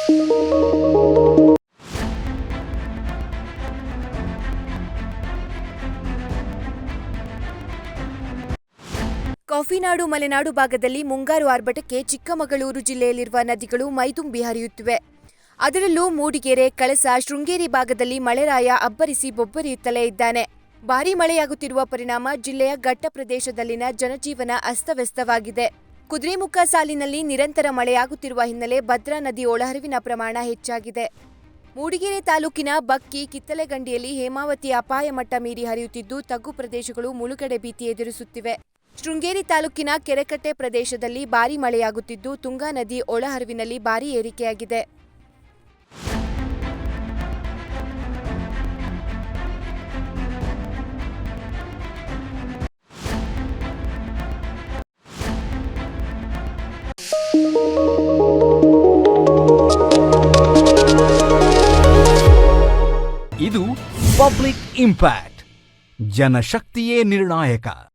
ಕಾಫಿನಾಡು ಮಲೆನಾಡು ಭಾಗದಲ್ಲಿ ಮುಂಗಾರು ಆರ್ಭಟಕ್ಕೆ ಚಿಕ್ಕಮಗಳೂರು ಜಿಲ್ಲೆಯಲ್ಲಿರುವ ನದಿಗಳು ಮೈದುಂಬಿ ಹರಿಯುತ್ತಿವೆ. ಅದರಲ್ಲೂ ಮೂಡಿಗೆರೆ, ಕಳಸ, ಶೃಂಗೇರಿ ಭಾಗದಲ್ಲಿ ಮಳೆರಾಯ ಅಬ್ಬರಿಸಿ ಬೊಬ್ಬರಿಯುತ್ತಲೇ ಇದ್ದಾನೆ. ಭಾರೀ ಮಳೆಯಾಗುತ್ತಿರುವ ಪರಿಣಾಮ ಜಿಲ್ಲೆಯ ಘಟ್ಟ ಪ್ರದೇಶದಲ್ಲಿನ ಜನಜೀವನ ಅಸ್ತವ್ಯಸ್ತವಾಗಿದೆ. ಕುದುರೆಮುಖ ಸಾಲಿನಲ್ಲಿ ನಿರಂತರ ಮಳೆಯಾಗುತ್ತಿರುವ ಹಿನ್ನೆಲೆ ಭದ್ರಾ ನದಿ ಒಳಹರಿವಿನ ಪ್ರಮಾಣ ಹೆಚ್ಚಾಗಿದೆ. ಮೂಡಿಗೆರೆ ತಾಲೂಕಿನ ಬಕ್ಕಿ, ಕಿತ್ತಲೆಗಂಡಿಯಲ್ಲಿ ಹೇಮಾವತಿ ಅಪಾಯ ಮಟ್ಟ ಮೀರಿ ಹರಿಯುತ್ತಿದ್ದು ತಗ್ಗು ಪ್ರದೇಶಗಳು ಮುಳುಗಡೆ ಭೀತಿ ಎದುರಿಸುತ್ತಿವೆ. ಶೃಂಗೇರಿ ತಾಲೂಕಿನ ಕೆರೆಕಟ್ಟೆ ಪ್ರದೇಶದಲ್ಲಿ ಭಾರೀ ಮಳೆಯಾಗುತ್ತಿದ್ದು ತುಂಗಾ ನದಿ ಒಳಹರಿವಿನಲ್ಲಿ ಭಾರೀ ಏರಿಕೆಯಾಗಿದೆ. ಇದು ಪಬ್ಲಿಕ್ ಇಂಪ್ಯಾಕ್ಟ್. ಜನಶಕ್ತಿಯೇ ನಿರ್ಣಾಯಕ.